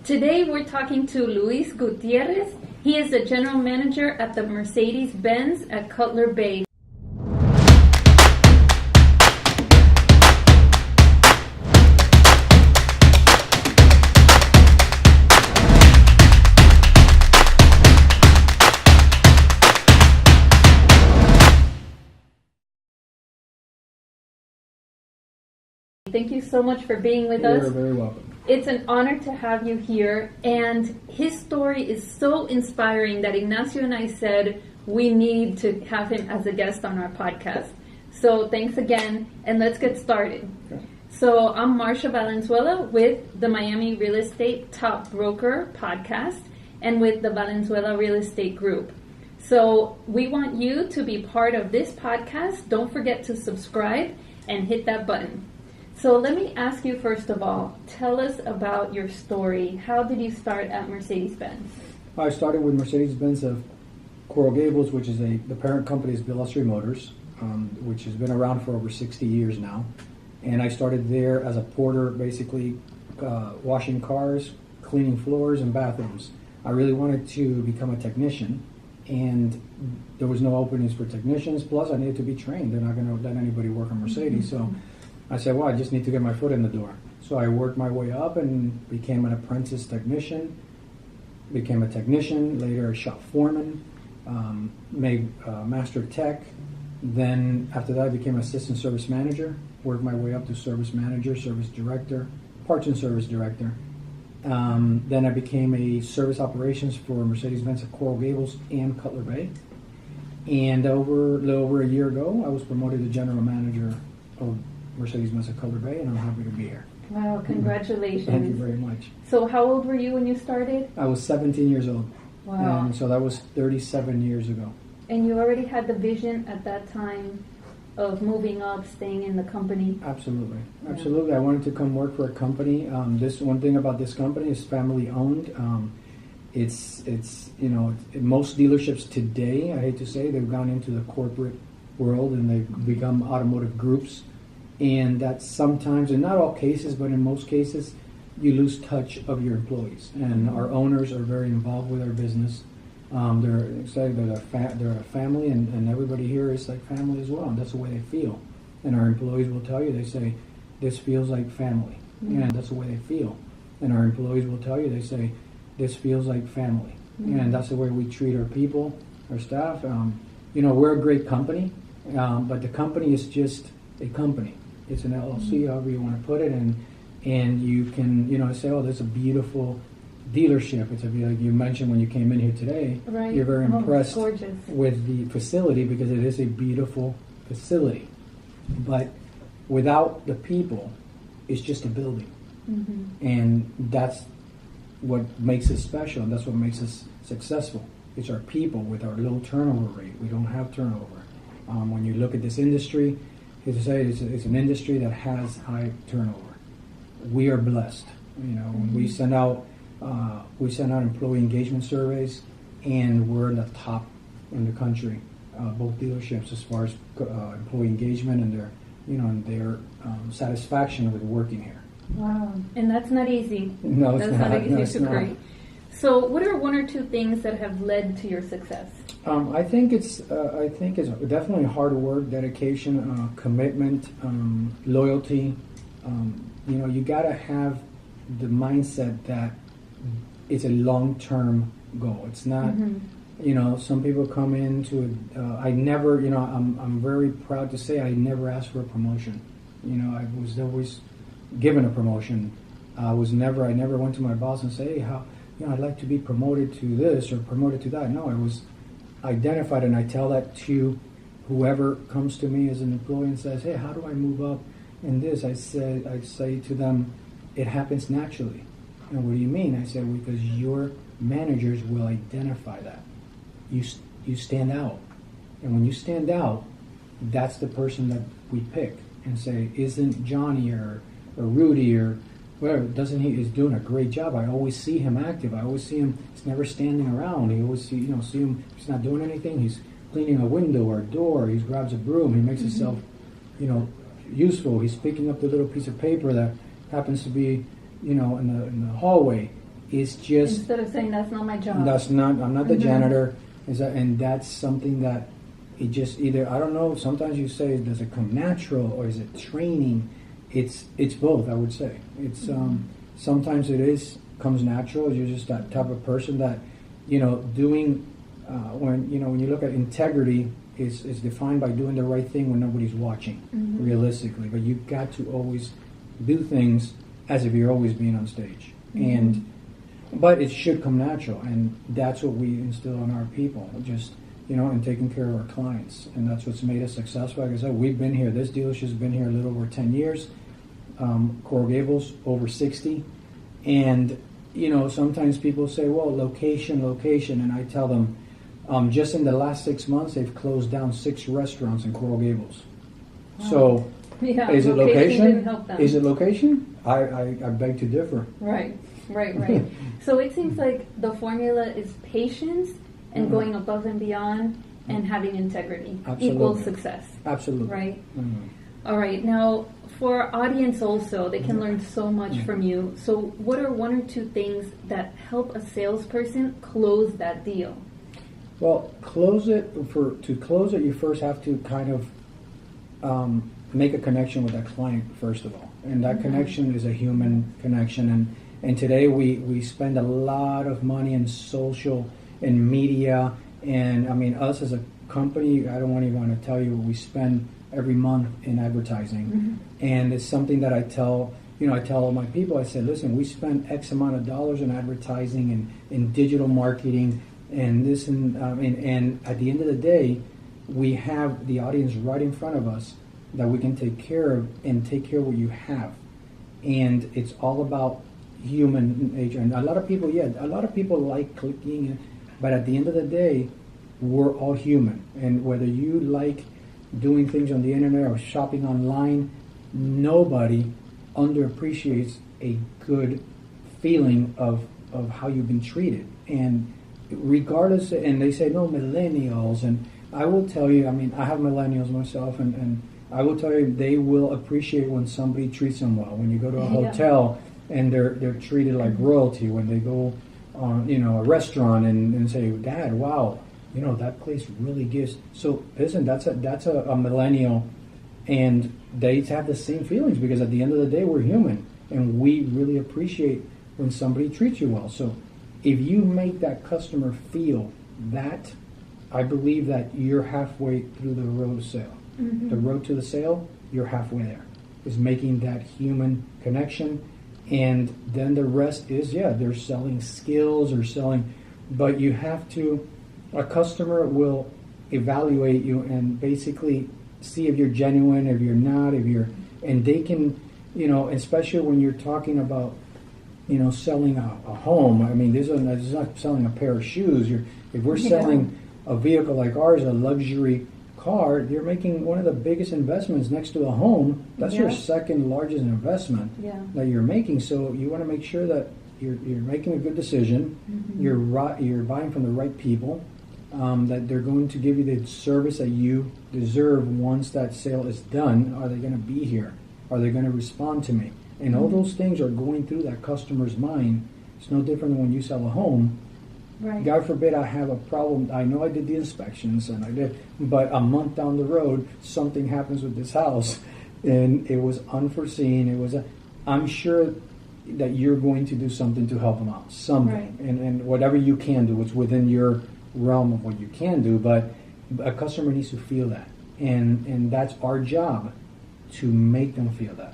Today we're talking to Luis Gutierrez. He is the general manager at the Mercedes Benz at Cutler Bay. Thank you so much for being with us. You're very welcome. It's an honor to have you here, and his story is so inspiring that Ignacio and I said we need to have him as a guest on our podcast. So thanks again, and let's get started. Okay. So I'm Marcia Valenzuela with the Miami Real Estate Top Broker podcast and with the Valenzuela Real Estate Group. So we want you to be part of this podcast. Don't forget to subscribe and hit that button. So let me ask you first of all, tell us about your story. How did you start at Mercedes-Benz? I started with Mercedes-Benz of Coral Gables, which is the parent company is Bill Motors, which has been around for over 60 years now. And I started there as a porter, basically washing cars, cleaning floors and bathrooms. I really wanted to become a technician, and there was no openings for technicians. Plus, I needed to be trained. They're not going to let anybody work on Mercedes. So I said, well, I just need to get my foot in the door. So I worked my way up and became an apprentice technician, became a technician, later a shop foreman, made master tech. Then after that, I became assistant service manager, worked my way up to service manager, service director, parts and service director. Then I became a service operations for Mercedes-Benz at Coral Gables and Cutler Bay. And a little over a year ago, I was promoted to general manager of Mercedes-Benz at Cutler Bay, and I'm happy to be here. Wow, congratulations. Thank you very much. So how old were you when you started? I was 17 years old. Wow. And so that was 37 years ago. And you already had the vision at that time of moving up, staying in the company? Absolutely. Yeah. Absolutely. I wanted to come work for a company. This one thing about this company is family owned. It's most dealerships today, I hate to say, they've gone into the corporate world and they've become automotive groups. And that sometimes, in not all cases, but in most cases, you lose touch of your employees. And our owners are very involved with our business. They're excited. They're a family, and everybody here is like family as well. And that's the way they feel. And our employees will tell you, they say, this feels like family. Mm-hmm. And that's the way they feel. And our employees will tell you, they say, this feels like family. Mm-hmm. And that's the way we treat our people, our staff. We're a great company, but the company is just a company. It's an LLC, however you want to put it, and you can, say, oh, there's a beautiful dealership. It's like you mentioned when you came in here today. Right. You're very impressed gorgeous. with the facility because it is a beautiful facility. But without the people, it's just a building. Mm-hmm. And that's what makes us special, and that's what makes us successful. It's our people with our low turnover rate. We don't have turnover. When you look at this industry, it's an industry that has high turnover. We are blessed. Mm-hmm. We send out employee engagement surveys, and we're in the top in the country, both dealerships, as far as employee engagement and their satisfaction with working here. Wow, and that's not easy. No, it's that's not easy to not. create. So, what are one or two things that have led to your success? I think it's definitely hard work, dedication, commitment, loyalty. You gotta have the mindset that it's a long-term goal. It's not, some people come into I never, I'm very proud to say I never asked for a promotion. I was always given a promotion. I never went to my boss and say, hey, I'd like to be promoted to this or promoted to that. No, I was identified, and I tell that to whoever comes to me as an employee and says, hey, how do I move up in this? I say to them, it happens naturally. And what do you mean? I say, because your managers will identify that. You stand out. And when you stand out, that's the person that we pick and say, isn't Johnny or Rudy or whatever, he's doing a great job. I always see him active. I always see him, he's never standing around. You always see him, he's not doing anything. He's cleaning a window or a door. He grabs a broom. He makes himself, useful. He's picking up the little piece of paper that happens to be, in the hallway. is just instead of saying that's not my job. I'm not the janitor. And that's something that it just either, I don't know, sometimes you say, does it come natural or is it training? It's both, I would say. It's sometimes it comes natural. You're just that type of person that, doing, when you look at integrity, is defined by doing the right thing when nobody's watching, realistically. But you've got to always do things as if you're always being on stage. But it should come natural, and that's what we instill in our people, just, and taking care of our clients. And that's what's made us successful. Like I said, we've been here, this dealership's been here a little over 10 years. Coral Gables, over 60. And, sometimes people say, well, location. And I tell them, just in the last 6 months, they've closed down 6 restaurants in Coral Gables. Wow. So, is it location? Didn't help them. Is it location? I beg to differ. Right. So it seems like the formula is patience and going above and beyond and having integrity. Absolutely. Equals success. Absolutely. Right? All right. Now, for our audience also, they can learn so much from you. So what are 1 or 2 things that help a salesperson close that deal? Well, to close it, you first have to kind of make a connection with that client, first of all. And that connection is a human connection. And today we spend a lot of money in social and media. And I mean, us as a company, I don't even want to tell you what we spend every month in advertising. And it's something that I tell all my people, I say, listen, we spend X amount of dollars in advertising and in digital marketing and this and at the end of the day, we have the audience right in front of us that we can take care of and take care of what you have. And it's all about human nature. And a lot of people like clicking, but at the end of the day, we're all human. And whether you like doing things on the internet or shopping online, nobody underappreciates a good feeling of how you've been treated. And regardless, and they say, no, millennials, and I will tell you, I mean, I have millennials myself, and I will tell you, they will appreciate when somebody treats them well. When you go to a hotel and they're treated like royalty, when they go on, a restaurant and say, Dad, wow, that place really gives. So listen, that's a millennial, and they have the same feelings because at the end of the day, we're human, and we really appreciate when somebody treats you well. So if you make that customer feel that, I believe that you're halfway through the road to sale. The road to the sale, you're halfway there. Is making that human connection, and then the rest is, they're selling skills or selling, but you have to, a customer will evaluate you and basically see if you're genuine, if you're not, and they can, especially when you're talking about, selling a home. I mean, this is not selling a pair of shoes. If we're selling a vehicle like ours, a luxury car, you're making one of the biggest investments next to a home. That's your second largest investment that you're making. So you want to make sure that you're making a good decision. You're buying from the right people. That they're going to give you the service that you deserve once that sale is done. Are they going to be here? Are they going to respond to me? And all those things are going through that customer's mind. It's no different than when you sell a home. Right. God forbid I have a problem. I know I did the inspections and I did, but a month down the road, something happens with this house, and it was unforeseen. I'm sure that you're going to do something to help them out, something, and whatever you can do, it's within your realm of what you can do. But a customer needs to feel that, and that's our job, to make them feel that.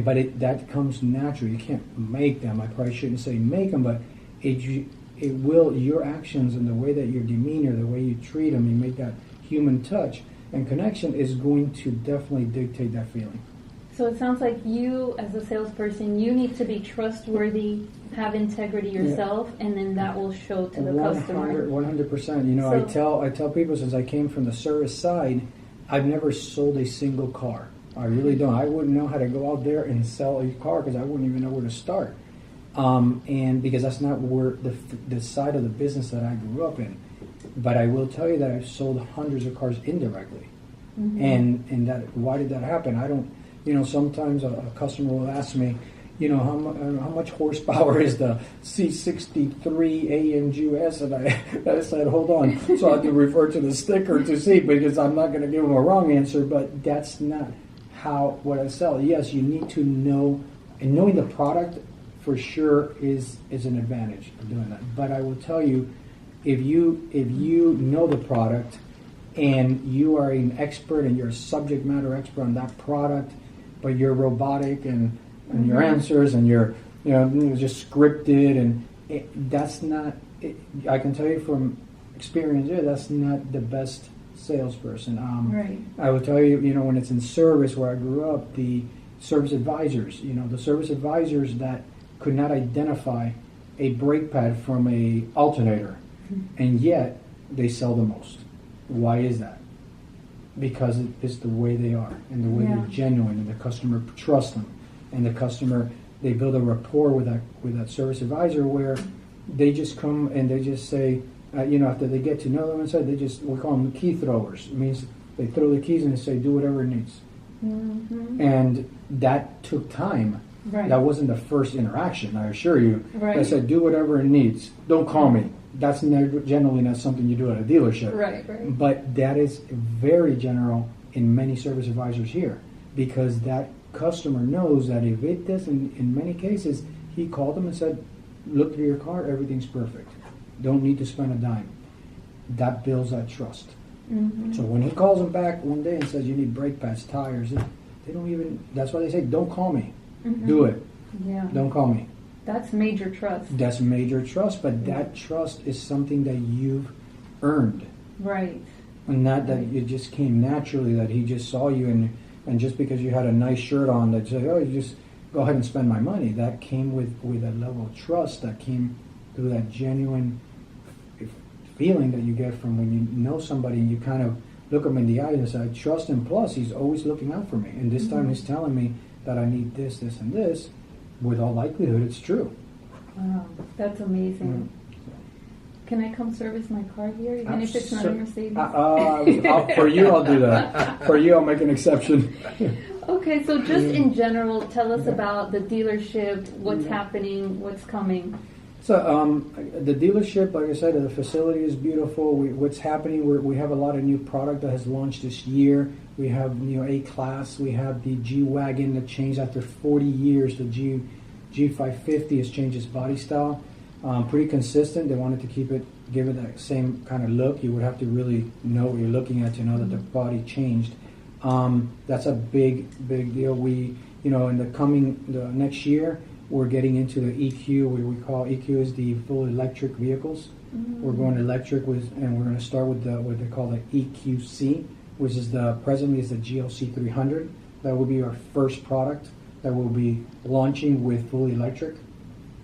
But that comes naturally. You can't make them. I probably shouldn't say make them, but it will, your actions and the way that your demeanor, the way you treat them, you make that human touch and connection is going to definitely dictate that feeling. So it sounds like you, as a salesperson, you need to be trustworthy, have integrity yourself, and then that will show to the customer. 100%. I tell people, since I came from the service side, I've never sold a single car. I really don't. I wouldn't know how to go out there and sell a car because I wouldn't even know where to start. And because that's not where the side of the business that I grew up in. But I will tell you that I've sold hundreds of cars indirectly. And that, why did that happen? I don't, sometimes a customer will ask me, how much horsepower is the C63 AMG S? And I said, hold on. So I had to refer to the sticker to see, because I'm not going to give them a wrong answer, but that's not what I sell. Yes, you need to know, and knowing the product for sure is an advantage of doing that. But I will tell you, if you know the product and you are an expert and you're a subject matter expert on that product, but you're robotic and your answers and you're just scripted, and that's not. I can tell you from experience, that's not the best salesperson. Right. I will tell you, when it's in service where I grew up, the service advisors, the service advisors that could not identify a brake pad from a alternator, and yet they sell the most. Why is that? Because it's the way they are, and the way they're genuine, and the customer trusts them, and the customer, they build a rapport with that service advisor, where they just come and they just say, after they get to know them inside, we call them key throwers. It means they throw the keys and they say, do whatever it needs. Mm-hmm. And that took time. Right. That wasn't the first interaction, I assure you. Right. I said, do whatever it needs. Don't call me. That's generally not something you do at a dealership. Right. But that is very general in many service advisors here, because that customer knows that if it doesn't, in many cases, he called them and said, look through your car, everything's perfect. Don't need to spend a dime. That builds that trust. Mm-hmm. So when he calls them back one day and says, you need brake pads, tires, they don't even, that's why they say, don't call me. Mm-hmm. Do it. Yeah. Don't call me. That's major trust. That's major trust, but that trust is something that you've earned. Right. And not that it just came naturally, that he just saw you and just because you had a nice shirt on, that said, oh, you just go ahead and spend my money. That came with a level of trust that came through that genuine feeling that you get from when you know somebody and you kind of look him in the eye and say, I trust him, plus he's always looking out for me. And this time he's telling me that I need this, this, and this. With all likelihood, it's true. Wow, that's amazing. Can I come service my car here, even if it's not a Mercedes? For you, I'll do that. For you, I'll make an exception. Okay, so just in general, tell us about the dealership, what's happening, what's coming. So the dealership, like I said, the facility is beautiful. What's happening, we have a lot of new product that has launched this year. We have A-Class. We have the G-Wagon that changed after 40 years. The G550 has changed its body style. Pretty consistent. They wanted to give it that same kind of look. You would have to really know what you're looking at to know that the body changed. That's a big deal. We, in the next year, we're getting into the EQ, what we call EQ is the full electric vehicles. Mm-hmm. We're going electric and we're going to start with what they call the EQC, which is presently is the GLC 300. That will be our first product that will be launching with fully electric.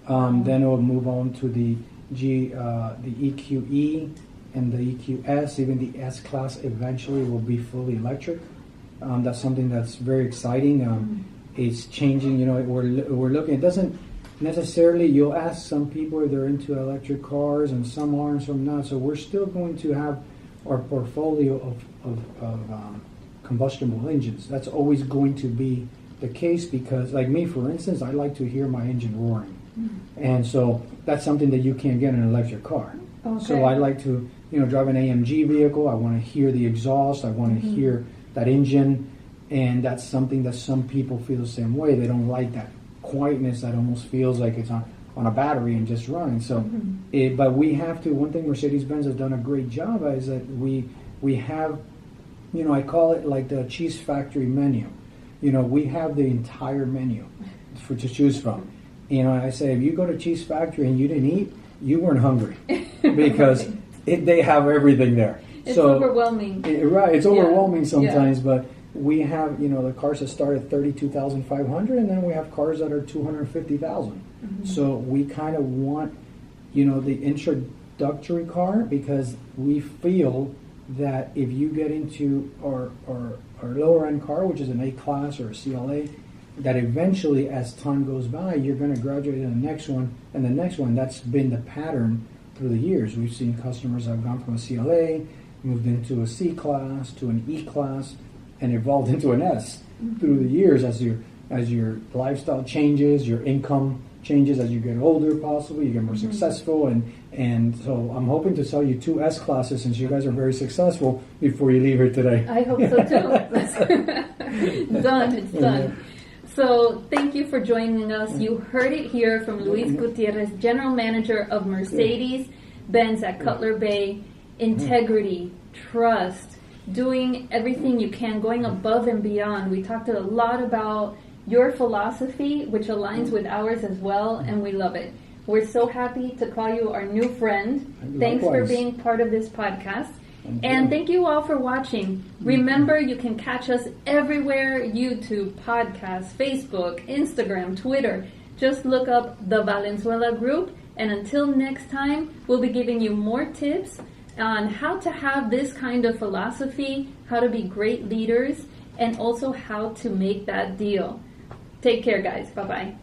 Then we'll move on to the EQE and the EQS. Even the S-Class eventually will be fully electric. That's something that's very exciting. It's changing. We're looking. It doesn't necessarily. You'll ask some people if they're into electric cars, and some are and some not. So we're still going to have our portfolio of combustible engines. That's always going to be the case because, like me, for instance, I like to hear my engine roaring. And so that's something that you can't get in an electric car. Okay. So I like to, drive an AMG vehicle. I want to hear the exhaust. I want to hear that engine. And that's something that some people feel the same way. They don't like that quietness that almost feels like it's on a battery and just running. So, but we have to, one thing Mercedes-Benz has done a great job at is that we have, I call it like the cheese factory menu. We have the entire menu to choose from. I say, if you go to Cheese Factory and you didn't eat, you weren't hungry because they have everything there. It's overwhelming. Right, it's overwhelming sometimes, but we have, the cars that start at $32,500, and then we have cars that are $250,000. So we kind of want, the introductory car because we feel that if you get into our lower end car, which is an A-Class or a CLA, that eventually, as time goes by, you're going to graduate to the next one and the next one. That's been the pattern through the years. We've seen customers that have gone from a CLA, moved into a C-Class, to an E-Class, and evolved into an S through the years as as your lifestyle changes, your income changes as you get older, possibly you get more successful, and so I'm hoping to sell you 2 S classes since you guys are very successful before you leave here today. I hope so too. Done. It's done. So thank you for joining us. You heard it here from Luis Gutierrez, General Manager of Mercedes-Benz at Cutler Bay. Integrity, trust, doing everything you can, going above and beyond. We talked a lot about your philosophy, which aligns with ours as well, and we love it. We're so happy to call you our new friend. Thanks for being part of this podcast. And thank you all for watching. Remember, you can catch us everywhere: YouTube, podcast, Facebook, Instagram, Twitter. Just look up the Valenzuela Group. And until next time, we'll be giving you more tips on how to have this kind of philosophy, how to be great leaders, and also how to make that deal. Take care, guys. Bye-bye.